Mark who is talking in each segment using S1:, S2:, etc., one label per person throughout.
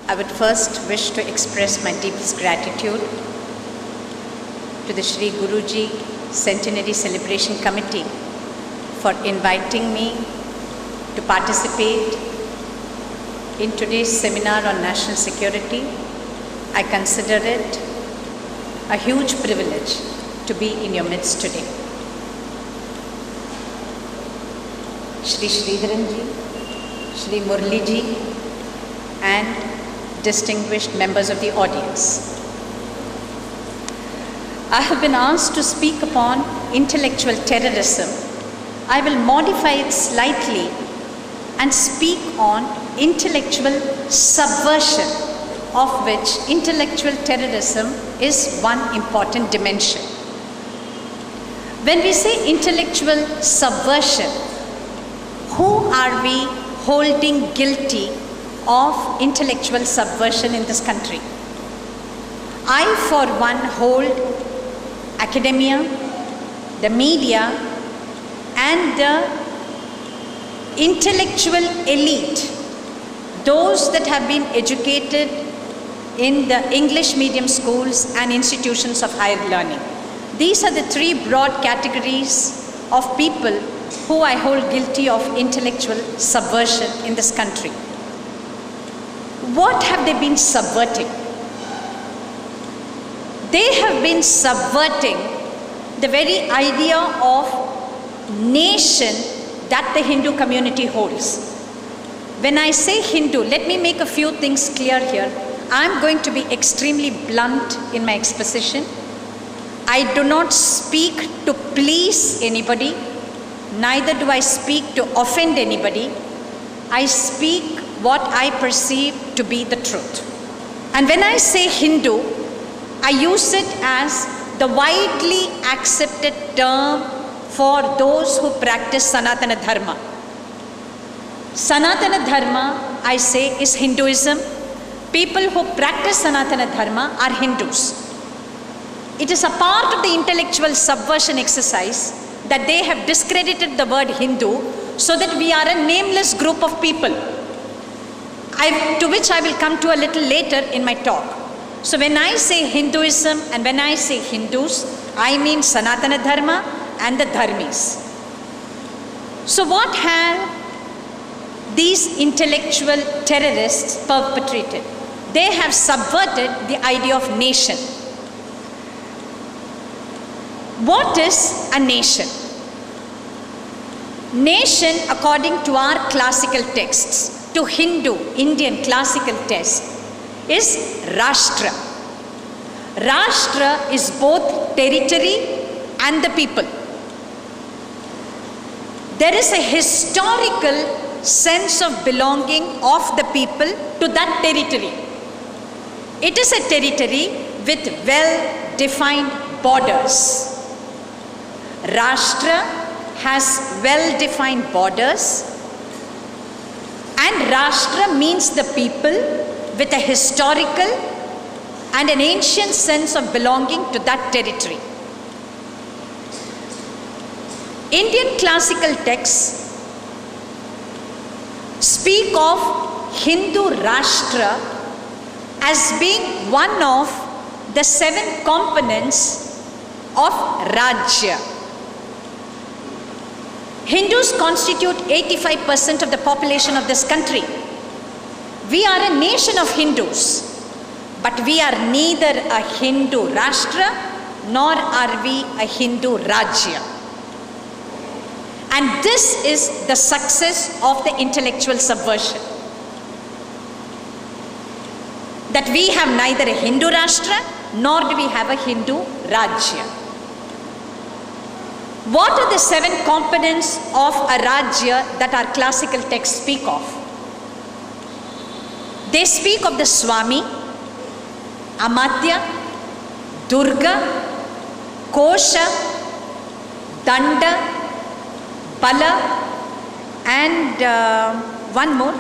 S1: I would first wish to express my deepest gratitude to the Shri Guruji Centenary Celebration Committee for inviting me to participate in today's seminar on national security. I consider it a huge privilege to be in your midst today. Shri Sridharanji, Shri Murliji, and distinguished members of the audience. I have been asked to speak upon intellectual terrorism. I will modify it slightly and speak on intellectual subversion, of which intellectual terrorism is one important dimension. When we say intellectual subversion, who are we holding guilty of intellectual subversion in this country? I, for one, hold academia, the media, and the intellectual elite, those that have been educated in the English medium schools and institutions of higher learning. These are the three broad categories of people who I hold guilty of intellectual subversion in this country. What have they been subverting? They have been subverting the very idea of nation that the Hindu community holds. When I say Hindu, let me make a few things clear here. I'm going to be extremely blunt in my exposition. I do not speak to please anybody, neither do I speak to offend anybody. I speak what I perceive to be the truth. And when I say Hindu, I use it as the widely accepted term for those who practice Sanatana Dharma. Sanatana Dharma, I say, is Hinduism. People who practice Sanatana Dharma are Hindus. It is a part of the intellectual subversion exercise that they have discredited the word Hindu so that we are a nameless group of people, to which I will come to a little later in my talk. So when I say Hinduism and when I say Hindus, I mean Sanatana Dharma and the Dharmis. So what have these intellectual terrorists perpetrated? They have subverted the idea of nation. What is a nation? Nation, according to our classical texts, to Hindu, Indian classical text, is rastra. Rastra is both territory and the people. There is a historical sense of belonging of the people to that territory. It is a territory with well-defined borders. Rashtra has well-defined borders, and Rashtra means the people with a historical and an ancient sense of belonging to that territory. Indian classical texts speak of Hindu Rashtra as being one of the 7 components of Rajya. Hindus constitute 85% of the population of this country. We are a nation of Hindus, but we are neither a Hindu Rashtra nor are we a Hindu Rajya. And this is the success of the intellectual subversion. That we have neither a Hindu Rashtra nor do we have a Hindu Rajya. What are the 7 components of a Rajya that our classical texts speak of? They speak of the Swami, Amatya, Durga, Kosha, Danda, Bala, and one more.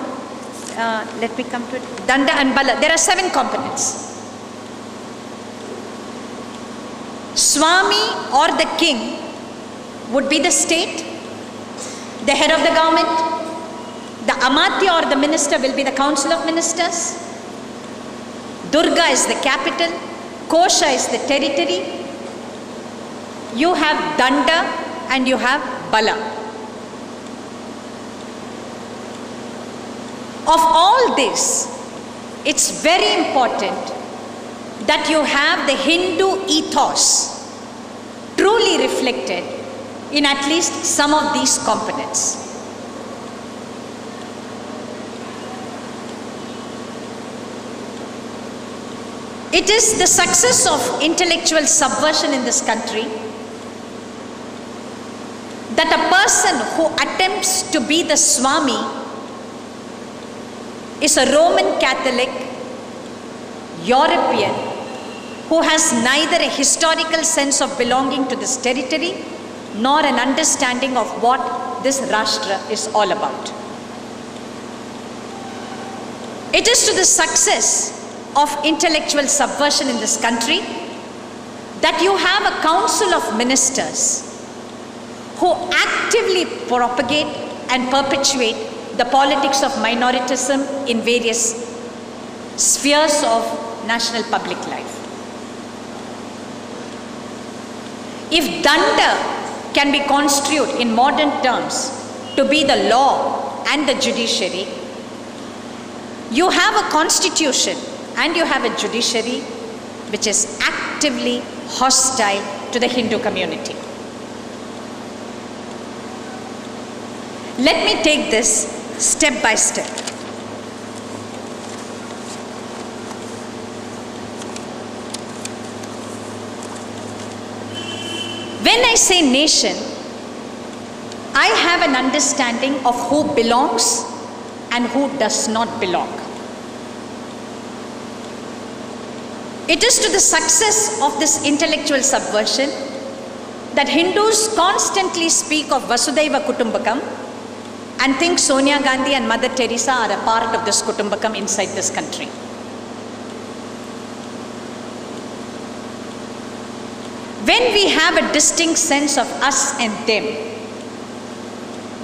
S1: Let me come to it. Danda and Bala. There are 7 components. Swami or the king would be the state, the head of the government. The Amatya or the minister will be the council of ministers. Durga is the capital, Kosha is the territory, you have Danda and you have Bala. Of all this, it's very important that you have the Hindu ethos truly reflected in at least some of these components. It is the success of intellectual subversion in this country that a person who attempts to be the Swami is a Roman Catholic, European, who has neither a historical sense of belonging to this territory nor an understanding of what this rastra is all about. It is to the success of intellectual subversion in this country that you have a council of ministers who actively propagate and perpetuate the politics of minoritism in various spheres of national public life. If Danda can be construed in modern terms to be the law and the judiciary, you have a constitution and you have a judiciary which is actively hostile to the Hindu community. Let me take this step by step. When I say nation, I have an understanding of who belongs and who does not belong. It is to the success of this intellectual subversion that Hindus constantly speak of Vasudhaiva Kutumbakam and think Sonia Gandhi and Mother Teresa are a part of this Kutumbakam inside this country. When we have a distinct sense of us and them,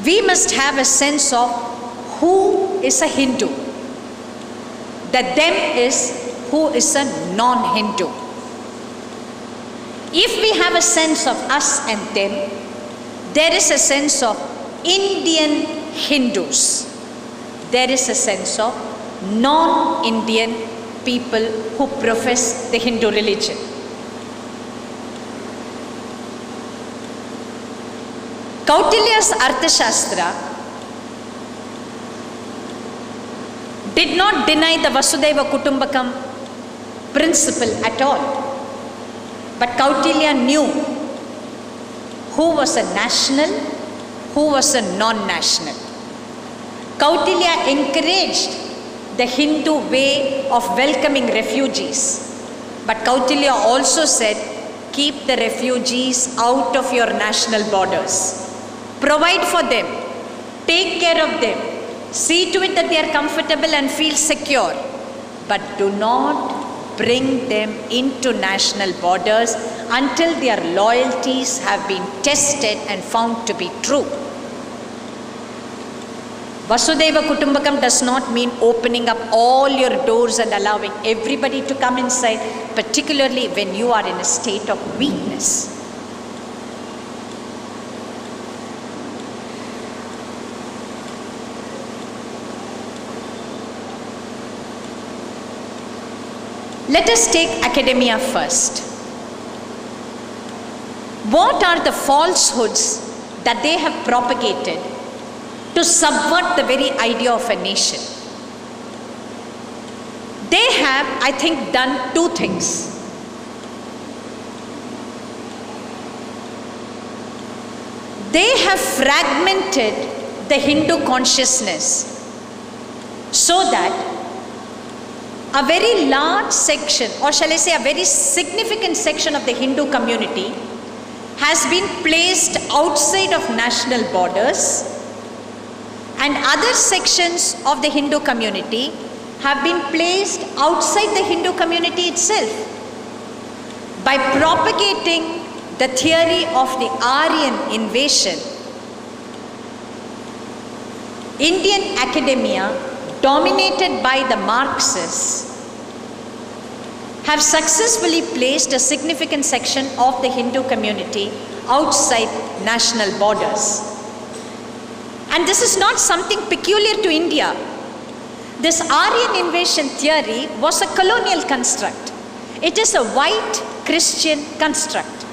S1: we must have a sense of who is a Hindu. The them is who is a non-Hindu. If we have a sense of us and them, there is a sense of Indian Hindus. There is a sense of non-Indian people who profess the Hindu religion. Kautilya's Arthashastra did not deny the Vasudhaiva Kutumbakam principle at all. But Kautilya knew who was a national, who was a non-national. Kautilya encouraged the Hindu way of welcoming refugees. But Kautilya also said, keep the refugees out of your national borders. Provide for them. Take care of them. See to it that they are comfortable and feel secure. But do not bring them into national borders until their loyalties have been tested and found to be true. Vasudhaiva Kutumbakam does not mean opening up all your doors and allowing everybody to come inside, particularly when you are in a state of weakness. Let us take academia first. What are the falsehoods that they have propagated to subvert the very idea of a nation? They have, I think, done two things. They have fragmented the Hindu consciousness so that a very large section, or shall I say a very significant section of the Hindu community has been placed outside of national borders, and other sections of the Hindu community have been placed outside the Hindu community itself. By propagating the theory of the Aryan invasion, Indian academia, dominated by the Marxists, have successfully placed a significant section of the Hindu community outside national borders. And this is not something peculiar to India. This Aryan invasion theory was a colonial construct. It is a white Christian construct.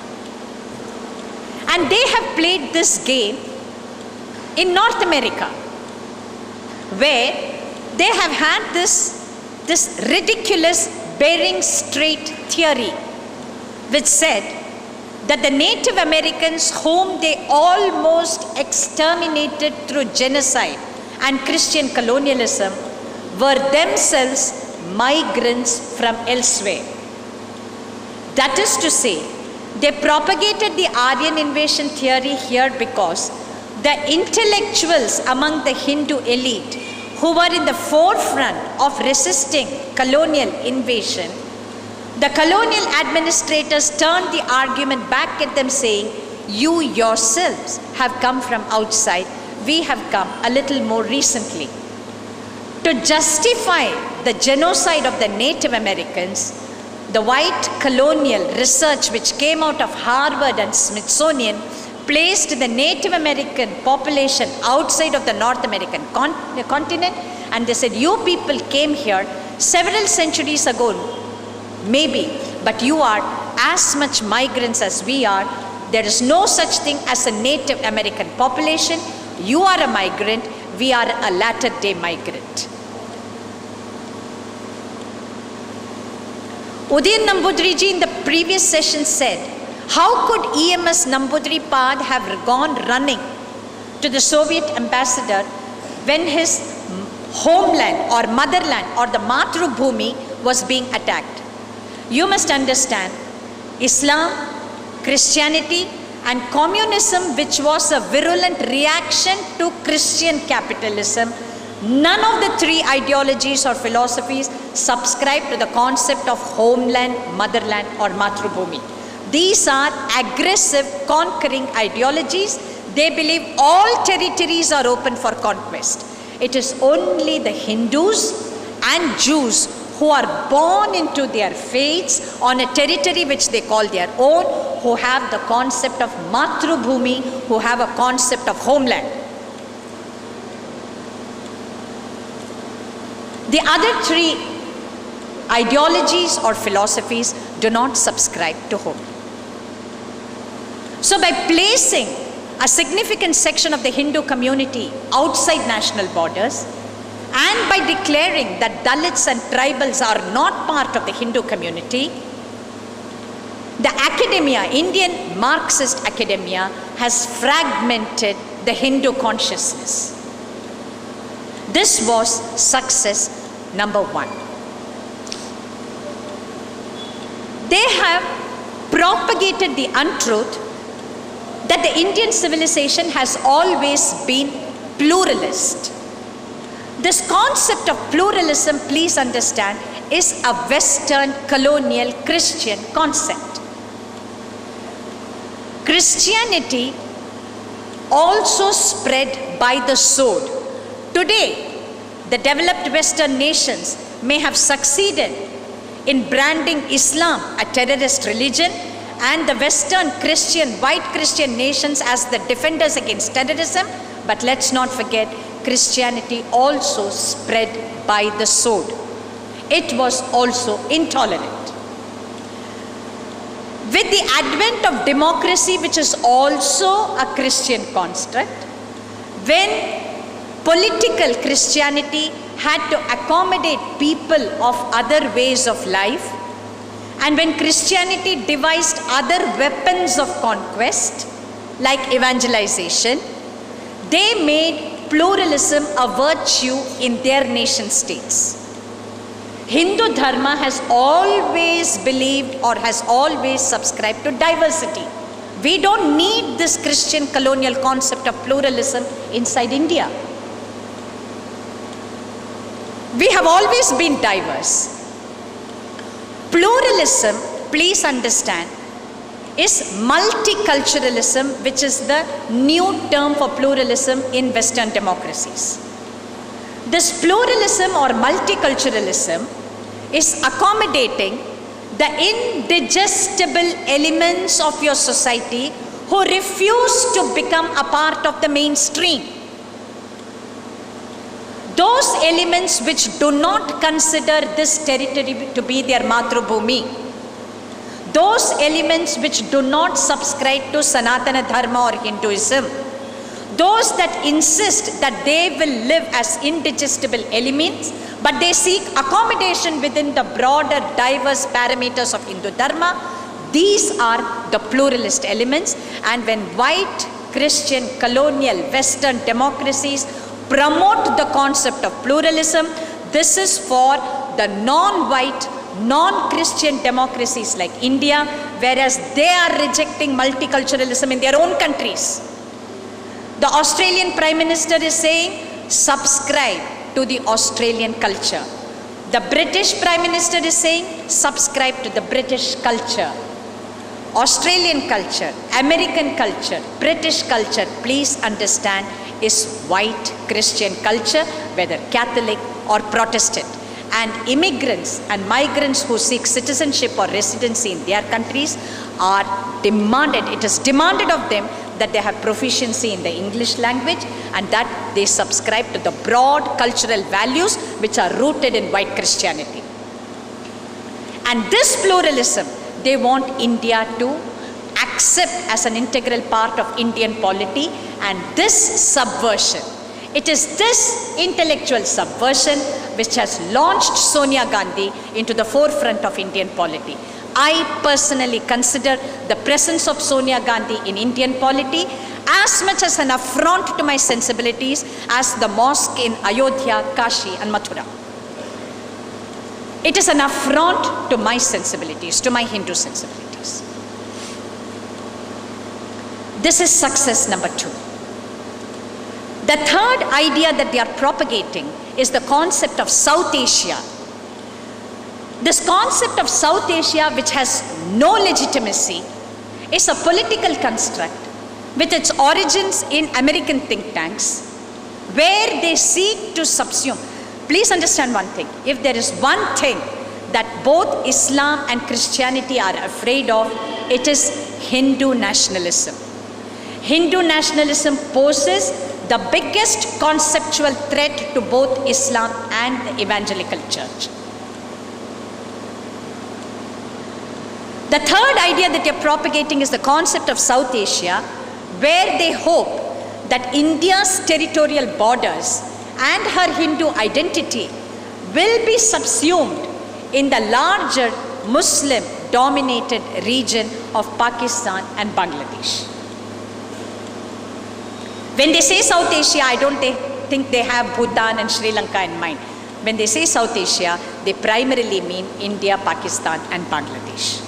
S1: And they have played this game in North America, where they have had this ridiculous Bering Strait theory, which said that the Native Americans, whom they almost exterminated through genocide and Christian colonialism, were themselves migrants from elsewhere. That is to say, they propagated the Aryan invasion theory here because the intellectuals among the Hindu elite who were in the forefront of resisting colonial invasion, the colonial administrators turned the argument back at them saying, you yourselves have come from outside, we have come a little more recently. To justify the genocide of the Native Americans, the white colonial research which came out of Harvard and Smithsonian placed the Native American population outside of the North American continent, and they said, you people came here several centuries ago, maybe, but you are as much migrants as we are. There is no such thing as a Native American population. You are a migrant, we are a latter-day migrant. Udayan Nambudriji in the previous session said, how could EMS Nambudripad have gone running to the Soviet ambassador when his homeland or motherland or the Matrubhumi was being attacked? You must understand, Islam, Christianity and communism, which was a virulent reaction to Christian capitalism, none of the three ideologies or philosophies subscribe to the concept of homeland, motherland or Matrubhumi. These are aggressive, conquering ideologies. They believe all territories are open for conquest. It is only the Hindus and Jews who are born into their faiths on a territory which they call their own, who have the concept of Matrubhumi, who have a concept of homeland. The other three ideologies or philosophies do not subscribe to home. So by placing a significant section of the Hindu community outside national borders and by declaring that Dalits and tribals are not part of the Hindu community, the academia, Indian Marxist academia, has fragmented the Hindu consciousness. This was success number one. They have propagated the untruth that the Indian civilization has always been pluralist. This concept of pluralism, please understand, is a Western colonial Christian concept. Christianity also spread by the sword. Today, the developed Western nations may have succeeded in branding Islam a terrorist religion and the Western Christian, white Christian nations as the defenders against terrorism, but let's not forget, Christianity also spread by the sword. It was also intolerant. With the advent of democracy, which is also a Christian construct, when political Christianity had to accommodate people of other ways of life, and when Christianity devised other weapons of conquest, like evangelization, they made pluralism a virtue in their nation states. Hindu Dharma has always believed or has always subscribed to diversity. We don't need this Christian colonial concept of pluralism inside India. We have always been diverse. Pluralism, please understand, is multiculturalism, which is the new term for pluralism in Western democracies. This pluralism or multiculturalism is accommodating the indigestible elements of your society who refuse to become a part of the mainstream. Those elements which do not consider this territory to be their Matrubhumi. Those elements which do not subscribe to Sanatana Dharma or Hinduism. Those that insist that they will live as indigestible elements, but they seek accommodation within the broader, diverse parameters of Hindu Dharma. These are the pluralist elements. And when white, Christian, colonial, Western democracies promote the concept of pluralism, this is for the non-white, non-Christian democracies like India, whereas they are rejecting multiculturalism in their own countries. The Australian Prime Minister is saying, subscribe to the Australian culture. The British Prime Minister is saying, subscribe to the British culture. Australian culture, American culture, British culture, please understand, is white Christian culture, whether Catholic or Protestant. And immigrants and migrants who seek citizenship or residency in their countries are demanded, it is demanded of them that they have proficiency in the English language and that they subscribe to the broad cultural values which are rooted in white Christianity. And this pluralism, they want India to accept as an integral part of Indian polity, and this subversion, it is this intellectual subversion which has launched Sonia Gandhi into the forefront of Indian polity. I personally consider the presence of Sonia Gandhi in Indian polity as much as an affront to my sensibilities as the mosque in Ayodhya, Kashi and Mathura. It is an affront to my sensibilities, to my Hindu sensibilities. This is success number 2. The third idea that they are propagating is the concept of South Asia. This concept of South Asia, which has no legitimacy, is a political construct with its origins in American think tanks, where they seek to subsume. Please understand one thing. If there is one thing that both Islam and Christianity are afraid of, it is Hindu nationalism. Hindu nationalism poses the biggest conceptual threat to both Islam and the evangelical church. The third idea that they're propagating is the concept of South Asia, where they hope that India's territorial borders and her Hindu identity will be subsumed in the larger Muslim-dominated region of Pakistan and Bangladesh. When they say South Asia, I don't think they have Bhutan and Sri Lanka in mind. When they say South Asia, they primarily mean India, Pakistan and Bangladesh.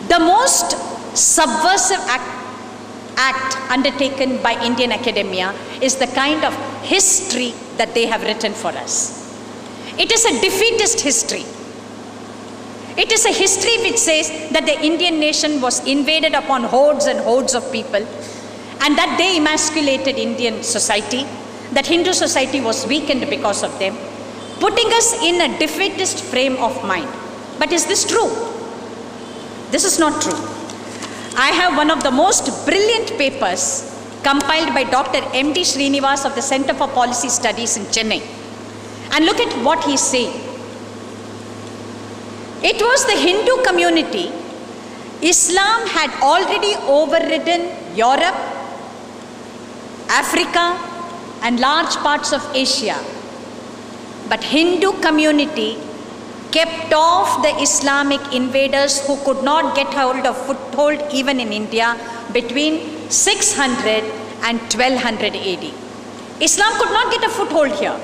S1: The most subversive act undertaken by Indian academia is the kind of history that they have written for us. It is a defeatist history. It is a history which says that the Indian nation was invaded upon hordes and hordes of people, and that they emasculated Indian society, that Hindu society was weakened because of them, putting us in a defeatist frame of mind. But is this true? This is not true. I have one of the most brilliant papers compiled by Dr. M.D. Srinivas of the Center for Policy Studies in Chennai. And look at what he's saying. It was the Hindu community. Islam had already overridden Europe, Africa, and large parts of Asia. But Hindu community kept off the Islamic invaders who could not get hold of foothold even in India between 600 and 1200 AD. Islam could not get a foothold here.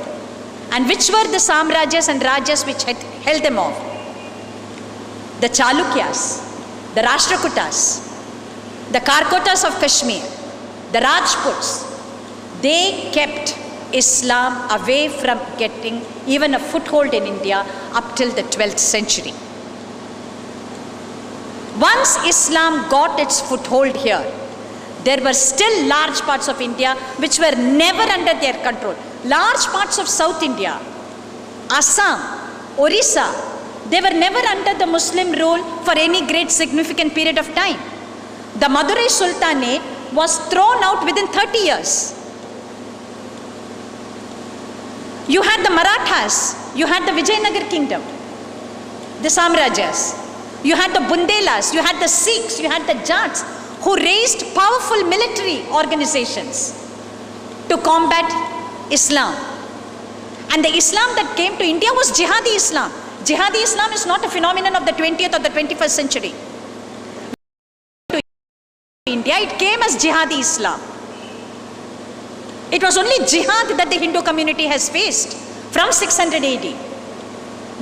S1: And which were the Samrajas and Rajas which had held them off? The Chalukyas, the Rashtrakutas, the Karkotas of Kashmir, the Rajputs. They kept Islam away from getting even a foothold in India up till the 12th century. Once Islam got its foothold here, there were still large parts of India which were never under their control. Large parts of South India, Assam, Orissa, they were never under the Muslim rule for any great significant period of time. The Madurai Sultanate was thrown out within 30 years. You had the Marathas, you had the Vijayanagar kingdom, the Samrajas, you had the Bundelas, you had the Sikhs, you had the Jats, who raised powerful military organizations to combat Islam. And the Islam that came to India was Jihadi Islam. Jihadi Islam is not a phenomenon of the 20th or the 21st century. To India, it came as Jihadi Islam. It was only jihad that the Hindu community has faced from 600 AD.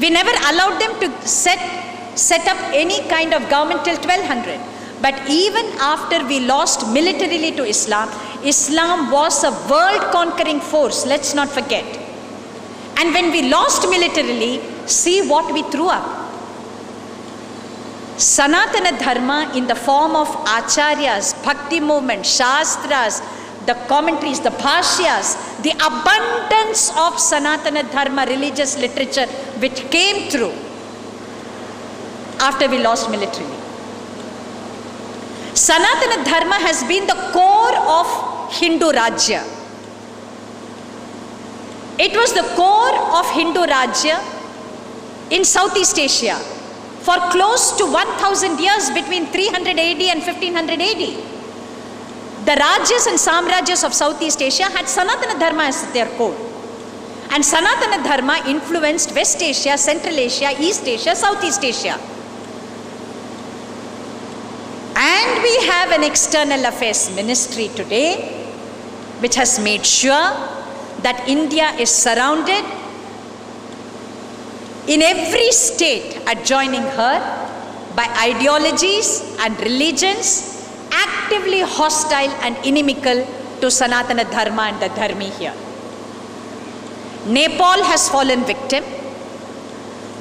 S1: We never allowed them to set up any kind of government till 1200. But even after we lost militarily to Islam, Islam was a world-conquering force, let's not forget. And when we lost militarily, see what we threw up. Sanatana Dharma in the form of acharyas, bhakti movement, shastras, the commentaries, the bhashyas, the abundance of Sanatana Dharma religious literature which came through after we lost militarily. Sanatana Dharma has been the core of Hindu Rajya. It was the core of Hindu Rajya in Southeast Asia for close to 1000 years between 300 AD and 1500 AD. The Rajas and Samrajas of Southeast Asia had Sanatana Dharma as their core. And Sanatana Dharma influenced West Asia, Central Asia, East Asia, Southeast Asia. And we have an external affairs ministry today which has made sure that India is surrounded in every state adjoining her by ideologies and religions actively hostile and inimical to Sanatana Dharma and the Dharmi here. Nepal has fallen victim.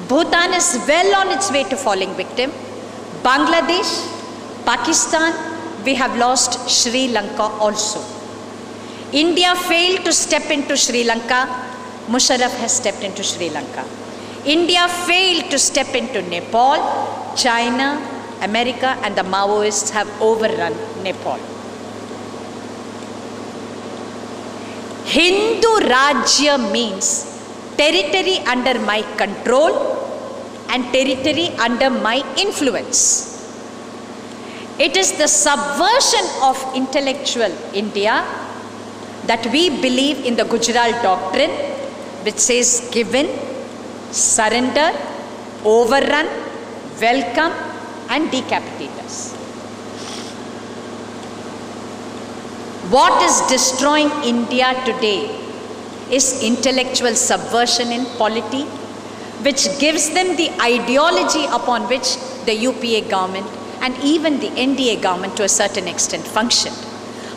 S1: Bhutan is well on its way to falling victim. Bangladesh, Pakistan, we have lost Sri Lanka also. India failed to step into Sri Lanka. Musharraf has stepped into Sri Lanka. India failed to step into Nepal. China, America and the Maoists have overrun Nepal. Hindu Rajya means territory under my control and territory under my influence. It is the subversion of intellectual India that we believe in the Gujarat doctrine, which says given, surrender, overrun, welcome and decapitate us. What is destroying India today is intellectual subversion in polity, which gives them the ideology upon which the UPA government and even the NDA government to a certain extent functioned.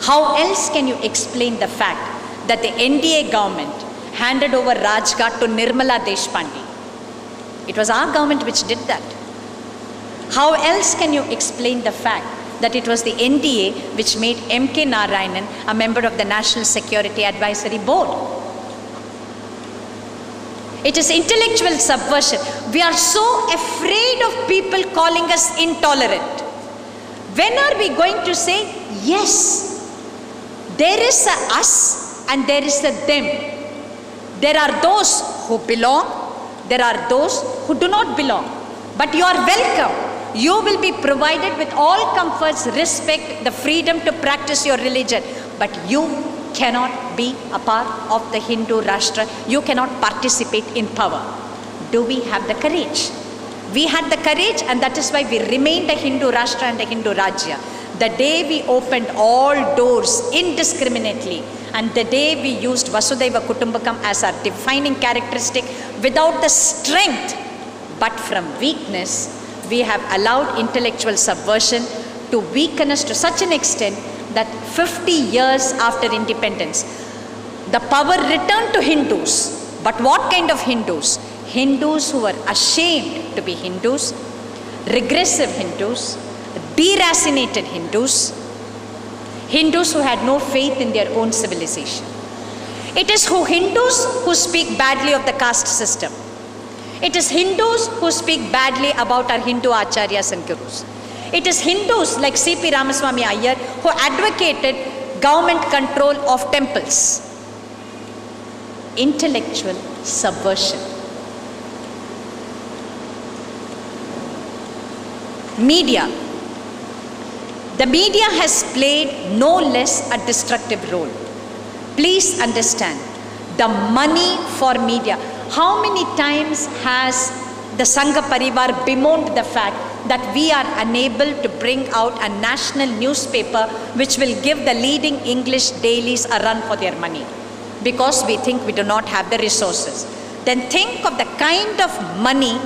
S1: How else can you explain the fact that the NDA government handed over Rajghat to Nirmala Deshpande? It was our government which did that. How else can you explain the fact that it was the NDA which made M.K. Narayanan a member of the National Security Advisory Board? It is intellectual subversion. We are so afraid of people calling us intolerant. When are we going to say, yes, there is a us and there is a them. There are those who belong, there are those who do not belong. But you are welcome. You will be provided with all comforts, respect, the freedom to practice your religion. But you cannot be a part of the Hindu Rashtra. You cannot participate in power. Do we have the courage? We had the courage, and that is why we remained a Hindu Rashtra and a Hindu Rajya. The day we opened all doors indiscriminately, and the day we used Vasudhaiva Kutumbakam as our defining characteristic without the strength but from weakness, we have allowed intellectual subversion to weaken us to such an extent that 50 years after independence, the power returned to Hindus. But what kind of Hindus? Hindus who were ashamed to be Hindus, regressive Hindus, deracinated Hindus, Hindus who had no faith in their own civilization. It is Hindus who speak badly of the caste system. It is Hindus who speak badly about our Hindu acharyas and gurus. It is Hindus like C.P. Ramaswamy Iyer who advocated government control of temples. Intellectual subversion. Media. The media has played no less a destructive role. Please understand, the money for media. How many times has the Sangha Parivar bemoaned the fact that we are unable to bring out a national newspaper which will give the leading English dailies a run for their money? Because we think we do not have the resources. Then think of the kind of money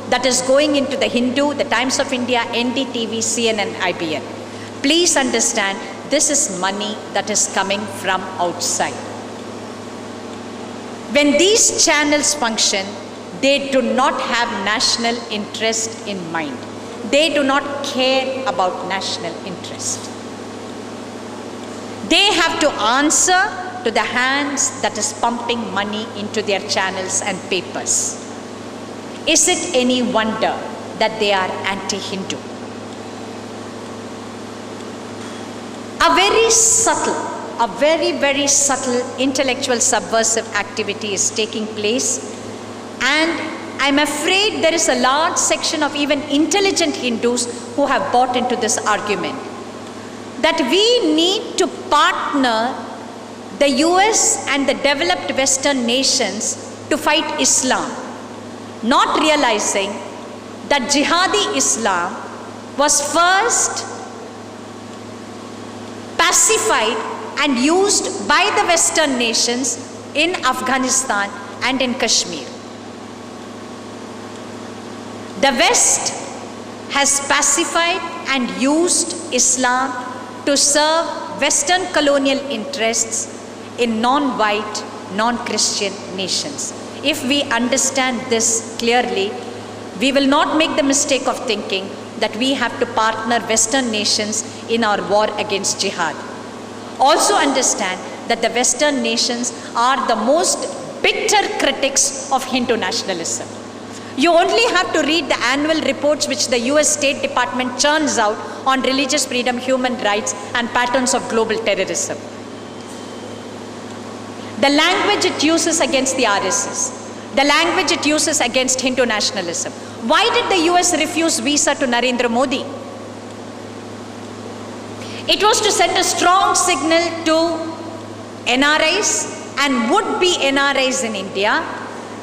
S1: that is going into the Hindu, the Times of India, NDTV, CNN, IBN. Please understand, this is money that is coming from outside. When these channels function, they do not have national interest in mind. They do not care about national interest. They have to answer to the hands that is pumping money into their channels and papers. Is it any wonder that they are anti-Hindu? A very subtle intellectual subversive activity is taking place, and I'm afraid there is a large section of even intelligent Hindus who have bought into this argument that we need to partner the US and the developed Western nations to fight Islam, not realizing that jihadi Islam was first pacified and used by the Western nations in Afghanistan and in Kashmir. The West has pacified and used Islam to serve Western colonial interests in non-white, non-Christian nations. If we understand this clearly, we will not make the mistake of thinking that we have to partner Western nations in our war against jihad. Also understand that the Western nations are the most bitter critics of Hindu nationalism. You only have to read the annual reports which the US State Department churns out on religious freedom, human rights, and patterns of global terrorism. The language it uses against the RSS, the language it uses against Hindu nationalism. Why did the US refuse visa to Narendra Modi? It was to send a strong signal to NRIs and would-be NRIs in India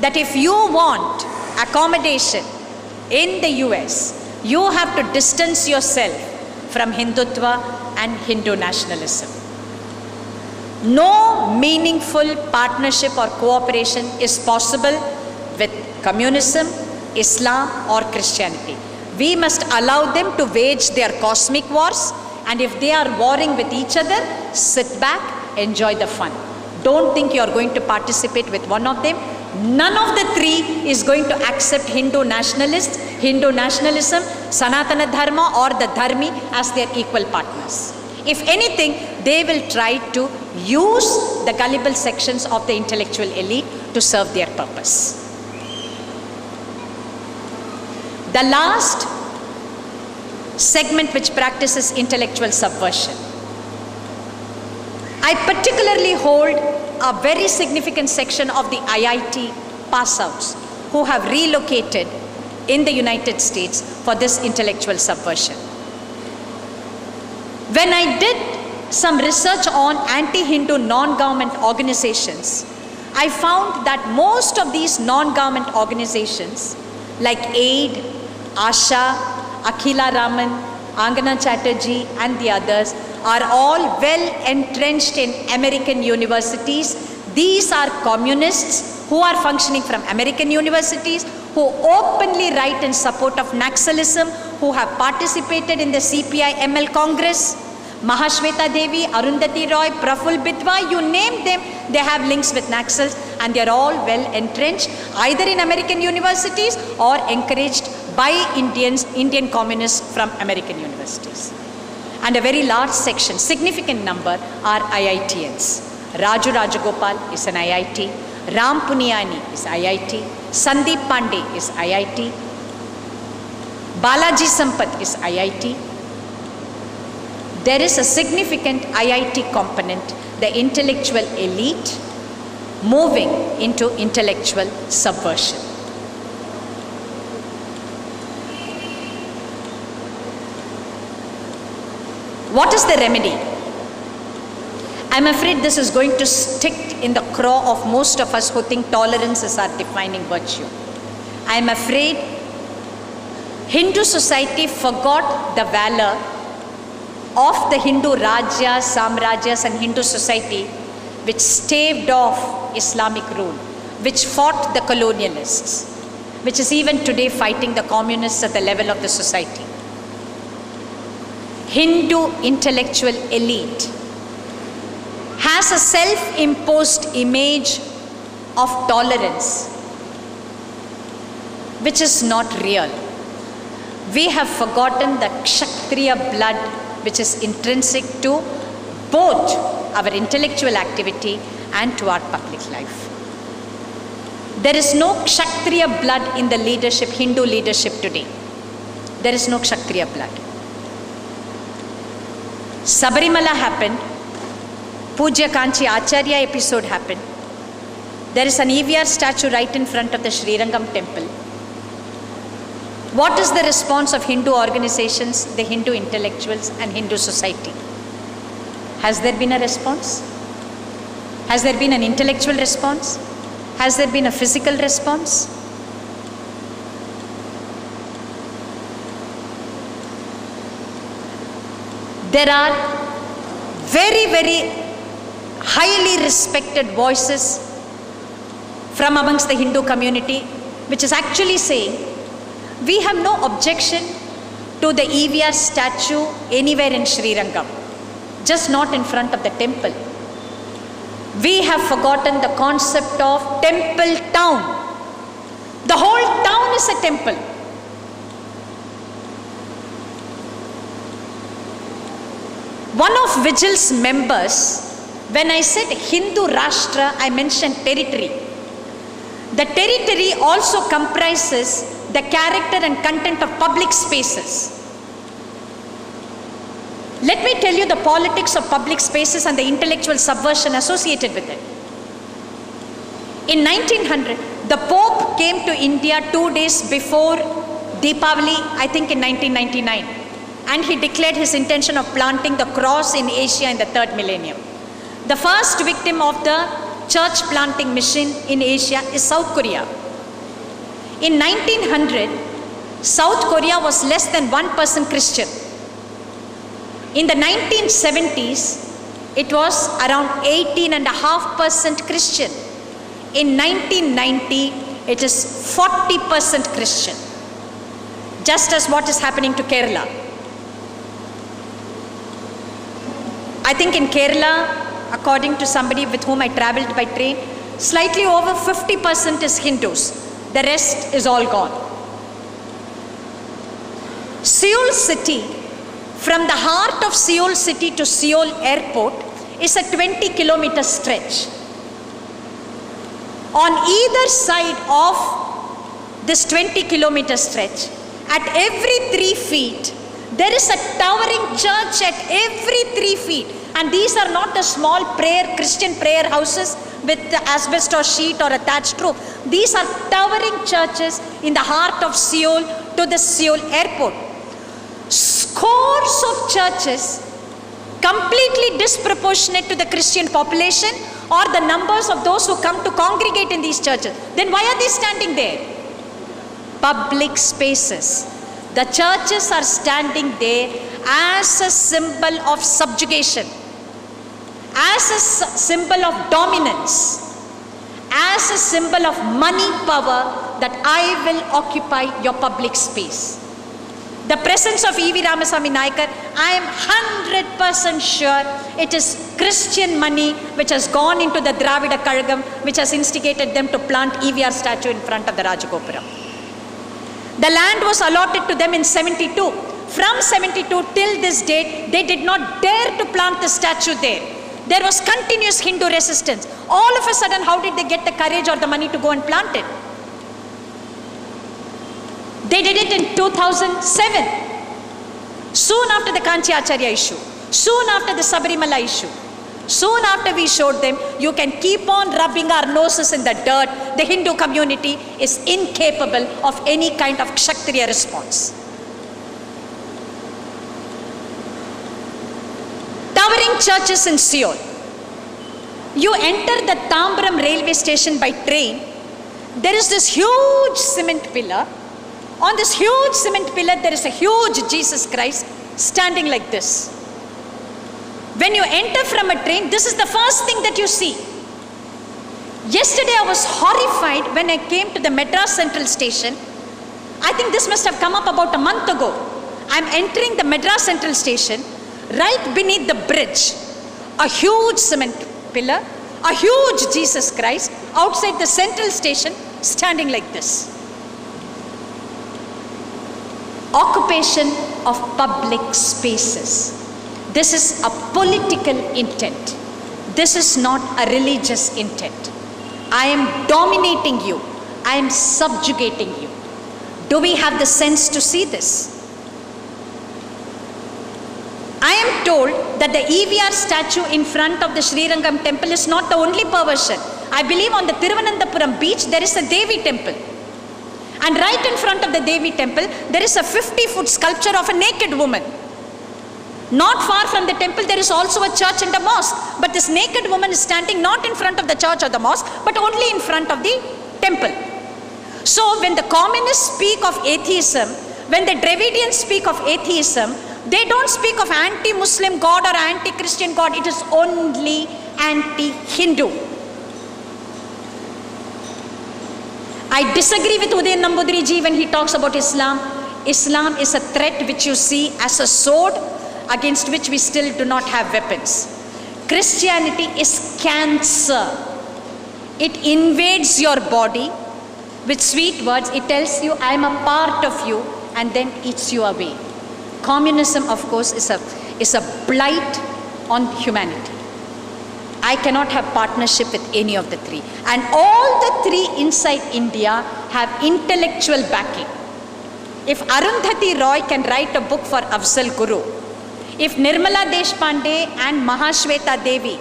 S1: that if you want accommodation in the US, you have to distance yourself from Hindutva and Hindu nationalism. No meaningful partnership or cooperation is possible with communism, Islam, or Christianity. We must allow them to wage their cosmic wars, and if they are warring with each other, sit back, enjoy the fun. Don't think you are going to participate with one of them. None of the three is going to accept Hindu nationalists, Hindu nationalism, Sanatana Dharma, or the Dharmi as their equal partners. If anything, they will try to use the gullible sections of the intellectual elite to serve their purpose. The last segment which practices intellectual subversion. I particularly hold a very significant section of the IIT pass-outs who have relocated in the United States for this intellectual subversion. When I did some research on anti-Hindu non-government organizations, I found that most of these non-government organizations like AID, ASHA, Akhila Raman, Angana Chatterjee, and the others are all well entrenched in American universities. These are communists who are functioning from American universities, who openly write in support of Naxalism, who have participated in the CPI-ML Congress. Mahashweta Devi, Arundhati Roy, Praful Bidwa, you name them, they have links with Naxals, and they are all well entrenched either in American universities or encouraged by Indian communists from American universities. And a very large section, significant number, are IITians. Raju Rajagopal is an IIT. Ram Puniyani is IIT. Sandeep Pandey is IIT. Balaji Sampath is IIT. There is a significant IIT component, the intellectual elite moving into intellectual subversion. What is the remedy? I'm afraid this is going to stick in the craw of most of us who think tolerance is our defining virtue. I'm afraid Hindu society forgot the valor of the Hindu Rajas, Samrajas and Hindu society which staved off Islamic rule, which fought the colonialists, which is even today fighting the communists at the level of the society. Hindu intellectual elite has a self-imposed image of tolerance, which is not real. We have forgotten the Kshatriya blood which is intrinsic to both our intellectual activity and to our public life. There is no Kshatriya blood in the leadership, Hindu leadership today. There is no Kshatriya blood. Sabarimala happened. Pujya Kanchi Acharya episode happened. There is an EVR statue right in front of the Srirangam temple. What is the response of Hindu organizations, the Hindu intellectuals and Hindu society? Has there been a response? Has there been an intellectual response? Has there been a physical response? There are very, very highly respected voices from amongst the Hindu community which is actually saying we have no objection to the EVR statue anywhere in Srirangam, just not in front of the temple. We have forgotten the concept of temple town. The whole town is a temple. One of Vigil's members, when I said Hindu rastra, I mentioned territory. The territory also comprises the character and content of public spaces. Let me tell you the politics of public spaces and the intellectual subversion associated with it. In 1900, the Pope came to India 2 days before Deepavali, I think in 1999, and he declared his intention of planting the cross in Asia in the 3rd millennium. The first victim of the church planting mission in Asia is South Korea. In 1900, South Korea was less than 1% Christian. In the 1970s, it was around 18.5% Christian. In 1990, it is 40% Christian. Just as what is happening to Kerala. I think in Kerala, according to somebody with whom I traveled by train, slightly over 50% is Hindus. The rest is all gone. Seoul city, from the heart of Seoul city to Seoul airport, is a 20-kilometer stretch. On either side of this 20-kilometer stretch, at every 3 feet, there is a towering church at every 3 feet. And these are not the small Christian prayer houses with the asbestos sheet or a thatched roof. These are towering churches in the heart of Seoul to the Seoul airport. Scores of churches completely disproportionate to the Christian population or the numbers of those who come to congregate in these churches. Then why are they standing there? Public spaces. The churches are standing there as a symbol of subjugation, as a symbol of dominance, as a symbol of money power, that I will occupy your public space. The presence of E.V. Ramasamy Naikar, I am 100% sure it is Christian money which has gone into the Dravida Kazhagam, which has instigated them to plant EVR statue in front of the Rajagopuram. The land was allotted to them in 72. From 72 till this date, they did not dare to plant the statue there. There was continuous Hindu resistance. All of a sudden, how did they get the courage or the money to go and plant it? They did it in 2007. Soon after the Kanchi Acharya issue. Soon after the Sabarimala issue. Soon after we showed them, you can keep on rubbing our noses in the dirt. The Hindu community is incapable of any kind of Kshatriya response. Towering churches in Seoul. You enter the Tambram railway station by train. There is this huge cement pillar. On this huge cement pillar, there is a huge Jesus Christ standing like this. When you enter from a train, this is the first thing that you see. Yesterday I was horrified when I came to the Madras Central Station. I think this must have come up about a month ago. I'm entering the Madras Central Station. Right beneath the bridge, a huge cement pillar, a huge Jesus Christ outside the Central Station standing like this. Occupation of public spaces. This is a political intent. This is not a religious intent. I am dominating you. I am subjugating you. Do we have the sense to see this? I am told that the EVR statue in front of the Sri Rangam temple is not the only perversion. I believe on the Thiruvananthapuram beach there is a Devi temple. And right in front of the Devi temple, there is a 50-foot sculpture of a naked woman. Not far from the temple, there is also a church and a mosque. But this naked woman is standing not in front of the church or the mosque, but only in front of the temple. So when the communists speak of atheism, when the Dravidians speak of atheism, they don't speak of anti-Muslim God or anti-Christian God. It is only anti-Hindu. I disagree with Uday Nambudiri ji when he talks about Islam. Islam is a threat which you see as a sword against which we still do not have weapons. Christianity is cancer. It invades your body with sweet words. It tells you, I am a part of you, and then eats you away. Communism, of course, is a blight on humanity. I cannot have partnership with any of the three. And all the three inside India have intellectual backing. If Arundhati Roy can write a book for Afzal Guru, if Nirmala Deshpande and Mahashweta Devi,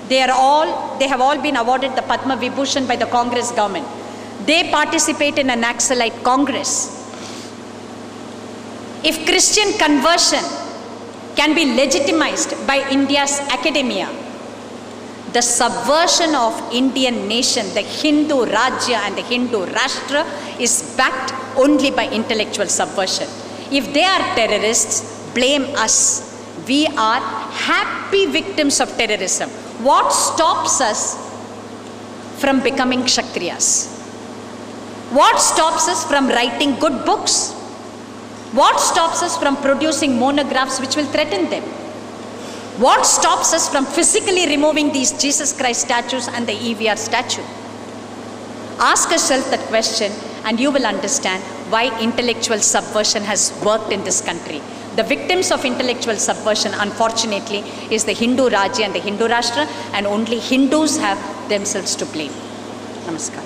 S1: they have all been awarded the Padma Vibhushan by the Congress government. They participate in a Naxalite Congress. If Christian conversion can be legitimized by India's academia, the subversion of Indian nation, the Hindu Rajya and the Hindu Rashtra is backed only by intellectual subversion. If they are terrorists, blame us. We are happy victims of terrorism. What stops us from becoming Kshatriyas? What stops us from writing good books? What stops us from producing monographs which will threaten them? What stops us from physically removing these Jesus Christ statues and the EVR statue? Ask yourself that question and you will understand why intellectual subversion has worked in this country. The victims of intellectual subversion, unfortunately, is the Hindu Rajya and the Hindu Rashtra, and only Hindus have themselves to blame. Namaskar.